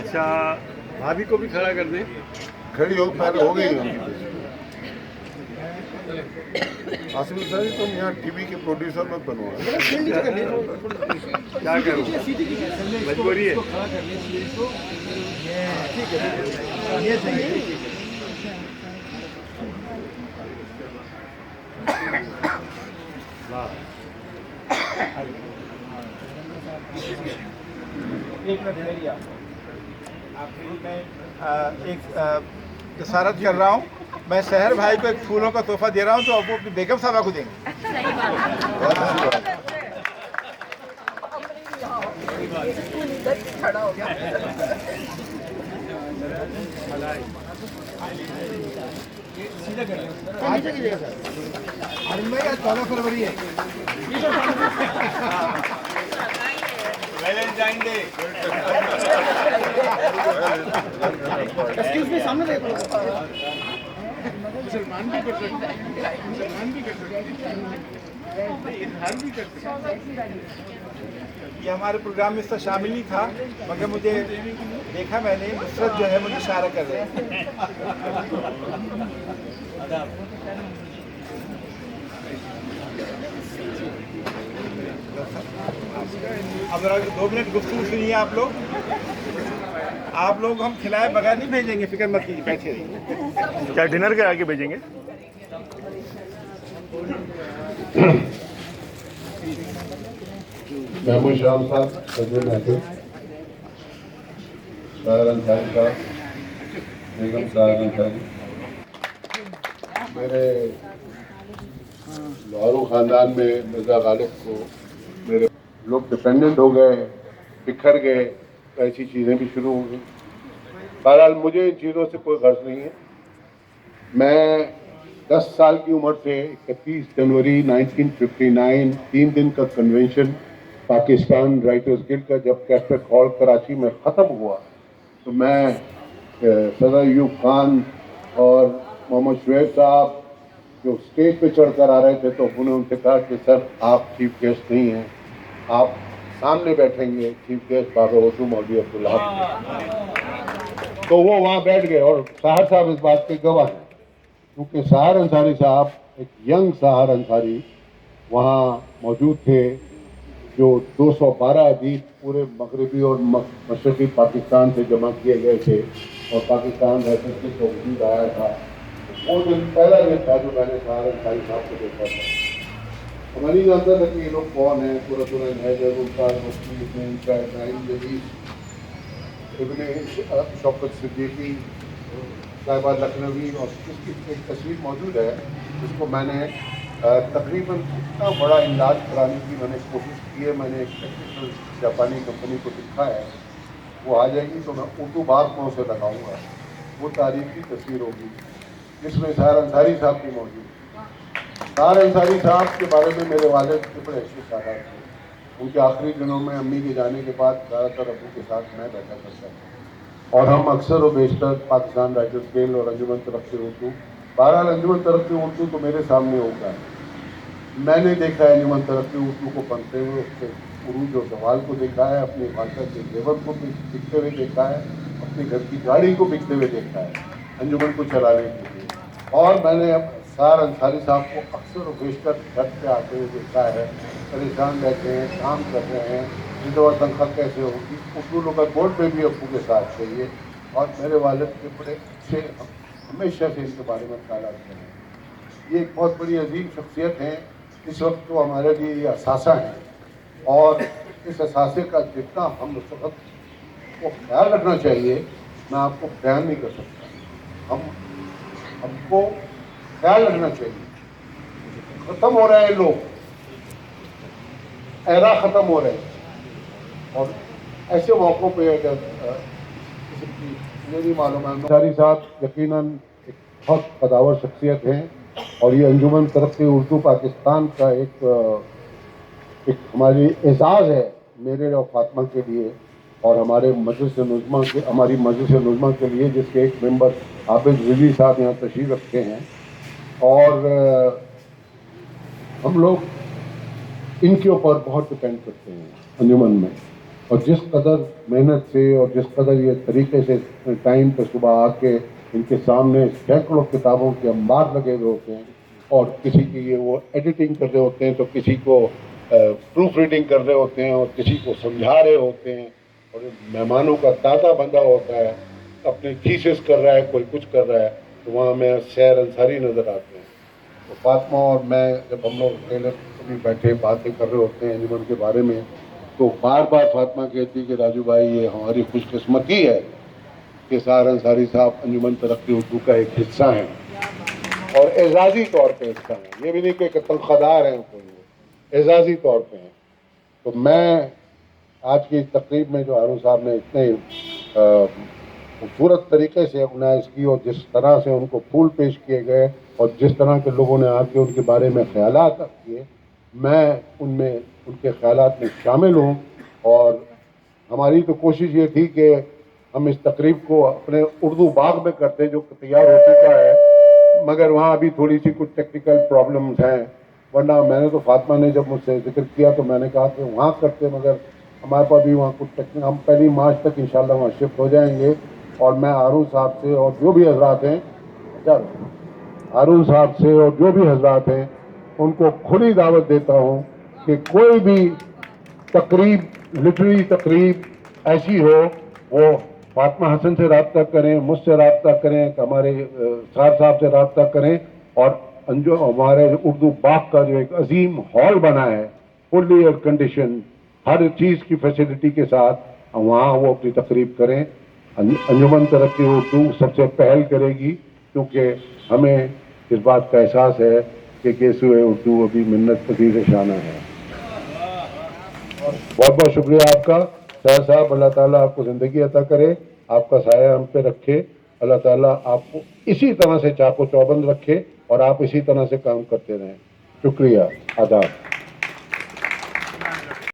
अच्छा, भाभी को भी खड़ा कर दें। खड़ी हो पहले हो गई होंगी। आसिफ सर तुम यहाँ टीवी के प्रोड्यूसर मत बनो। क्या करूँ, मजबूरी है। एक मिनट मेरी एक जसारत कर रहा हूँ। मैं शहर भाई को एक फूलों का तोहफा दे रहा हूँ, तो अब वो अपनी बेगम साहबा को देंगे। खड़ा हो गया। सीधा कर आज में 14 फरवरी है, वैलेंटाइन डे। एक्सक्यूज मी, सामने देखो। मुसलमान भी कर सकते हैं, मुसलमान भी कर सकते हैं, इजहार भी कर सकते हैं। ये हमारे प्रोग्राम में इसका शामिल नहीं था, मगर मुझे देखा मैंने नुसरत जो है मुझे इशारा कर रहे हैं। अब 2 मिनट गुफ्तगू सुनिए आप लोग हम खिलाए बगैर नहीं भेजेंगे, फिक्र मत कीजिए, बैठे रहिए। क्या डिनर के आगे भेजेंगे? महमूद शाम साहब, सजन महफिल, शायर अंसारी साहब, बेगम शायर अंसारी, मेरे लाहौर खानदान में मिर्जा गालिब को मेरे लोग डिपेंडेंट हो गए, बिखर गए, ऐसी चीज़ें भी शुरू हो गई। बहरहाल मुझे इन चीज़ों से कोई गर्ज नहीं है। मैं 10 साल की उम्र से 31 जनवरी 1959 3 दिन का कन्वेंशन पाकिस्तान राइटर्स गिल्ड का जब कैस्पेट हॉल कराची में ख़त्म हुआ, तो मैं सदर अयूब खान और मोहम्मद शुएब साहब जो स्टेज पे चढ़कर आ रहे थे, तो उन्होंने उनसे कहा कि सर आप चीफ गेस्ट नहीं हैं, आप सामने बैठेंगे, चीफ गेस्ट बाबा उर्दू मौलवी अब्दुल्लाह। तो वो वहाँ बैठ गए और साहर साहब इस बात के गवाह हैं, क्योंकि साहर अंसारी साहब, एक यंग साहर अंसारी वहाँ मौजूद थे, जो 212 अदीब पूरे मगरबी और मशरक़ी पाकिस्तान से जमा किए गए थे और पाकिस्तान राइटर्स गिल्ड का वजूद आया था। वो दिन पहला दिन था जो मैंने साहर अंसारी साहब को देखा था। मैं नहीं जानता था कि ये लोग कौन हैं, कुरतुल हैदर, मुमताज़ मुफ्ती, इब्राहिम जदीद, इब्न शौकत सिद्दीकी, साहिबा लखनवी, और इसकी एक तस्वीर मौजूद है जिसको मैंने तकरीबन इतना बड़ा इलाज कराने की मैंने कोशिश की है। मैंने एक टेक्निकल जापानी कंपनी को लिखा है, वो आ जाएगी तो मैं उर्दू बात में उसे लगाऊंगा। वो तारीख की तस्वीर होगी जिसमें साहर अंसारी साहब भी मौजूद। साहर अंसारी साहब के बारे में मेरे वालिद के बड़े अच्छे ख्याल थे। उनके आखिरी दिनों में अम्मी के जाने के बाद ज़्यादातर अबू के साथ मैं बैठा करता था, और हम अक्सर व बेशतर पाकिस्तान राइटर्स गिल्ड और अंजुमन तरक्की उर्दू, बहरहाल अंजुमन तरक्की उर्दू तो मेरे सामने होगा। मैंने देखा है अंजुमन तरक्की उर्दू को बनते हुए, उसके उरूज और जवाल को देखा है, अपनी वालदा के जेवर को बिकते हुए देखा है, अपने घर की गाड़ी को बिकते हुए देखा है अंजुमन को चलाने के लिए। और मैंने साहर अंसारी साहब को अक्सर व बेशतर घर पे आते हुए देखा है, परेशान रहते हैं, काम कर रहे हैं, जिंदवा तनख्वाह कैसे होगी। उर्दू लोकल बोर्ड पे भी अप्पू के साथ चाहिए, और मेरे वालिद के बड़े अच्छे हमेशा से इनके बारे में ख्याल रखते हैं। ये एक बहुत बड़ी अजीम शख्सियत हैं। इस वक्त तो हमारे लिए ये असासा है, और इस असासे का जितना हम उस वक्त को ख्याल रखना चाहिए मैं आपको बयान नहीं कर सकता। हमको ख्याल रखना चाहिए। ख़त्म हो रहे हैं लोग, एरा ख़त्म हो रहे हैं, और ऐसे मौक़ों पे अगर मेरी मालूम है अंसारी साहब यकीनन एक बहुत कदावर शख्सियत हैं, और ये अंजुमन तरक्की उर्दू पाकिस्तान का एक हमारी एजाज़ है मेरे और फातिमा के लिए, और हमारे मजलिस नुज़मा के, हमारी मजलिस नुज़मा के लिए, जिसके एक मेंबर हाफिज़ रिज़वी साहब यहाँ तशरीफ़ रखते हैं। और हम लोग इनके ऊपर बहुत डिपेंड करते हैं अंजुमन में, और اور جس قدر محنت سے اور جس قدر یہ طریقے سے ٹائم پہ صبح آ کے ان کے سامنے سینکڑوں کتابوں کے انبار لگے ہوئے ہوتے ہیں اور کسی کی یہ وہ ایڈیٹنگ کر رہے ہوتے ہیں تو کسی کو پروف ریڈنگ کر رہے ہوتے ہیں اور کسی کو سمجھا رہے ہوتے ہیں اور مہمانوں کا تازہ بندہ ہوتا ہے اپنی تھیسس کر رہا ہے کوئی کچھ کر رہا ہے تو وہاں میں سیر انصاری نظر آتے ہیں. تو فاطمہ اور میں جب ہم لوگ اکیلے کبھی بیٹھے باتیں کر رہے ہوتے ہیں انجمن کے بارے میں تو بار بار فاطمہ کہتی کہ راجو بھائی یہ ہماری خوش قسمتی ہے کہ سار انصاری صاحب انجمن ترقی اردو کا ایک حصہ ہیں اور اعزازی طور پہ حصہ ہیں. یہ بھی نہیں کہ تنخواہ دار ہیں کوئی, اعزازی طور پہ ہیں. تو میں آج کی تقریب میں جو ہارون صاحب نے اتنے خوبصورت طریقے سے آرگنائز کی اور جس طرح سے ان کو پھول پیش کیے گئے اور جس طرح کے لوگوں نے آ کے ان کے بارے میں خیالات کیے, میں ان کے خیالات میں شامل ہوں. اور ہماری تو کوشش یہ تھی کہ ہم اس تقریب کو اپنے اردو باغ میں کرتے جو تیار ہو چکا ہے, مگر وہاں ابھی تھوڑی سی کچھ ٹیکنیکل پرابلمز ہیں. ورنہ میں نے تو فاطمہ نے جب مجھ سے ذکر کیا تو میں نے کہا کہ وہاں کرتے, مگر ہمارے پاس بھی وہاں کچھ ہم پہلی مارچ تک انشاءاللہ وہاں شفٹ ہو جائیں گے. اور میں ہارون صاحب سے اور جو بھی حضرات ہیں ہارون صاحب سے اور جو بھی حضرات ہیں ان کو کھلی دعوت دیتا ہوں کہ کوئی بھی تقریب لٹری تقریب ایسی ہو وہ فاطمہ حسن سے رابطہ کریں, مجھ سے رابطہ کریں, ہمارے سار صاحب سے رابطہ کریں. اور جو ہمارے اردو باغ کا جو ایک عظیم ہال بنا ہے فلی ایئر کنڈیشن ہر چیز کی فیسلٹی کے ساتھ, وہاں وہ اپنی تقریب کریں. انجمن ترقی اردو سب سے پہل کرے گی کیونکہ ہمیں اس بات کا احساس ہے کہ کیسوئے اردو ابھی منت پذیر شانہ ہے. بہت بہت شکریہ آپ کا سر صاحب. اللہ تعالیٰ آپ کو زندگی عطا کرے, آپ کا سایہ ہم پہ رکھے. اللہ تعالیٰ آپ کو اسی طرح سے چاق و چوبند رکھے اور آپ اسی طرح سے کام کرتے رہیں. شکریہ, آداب.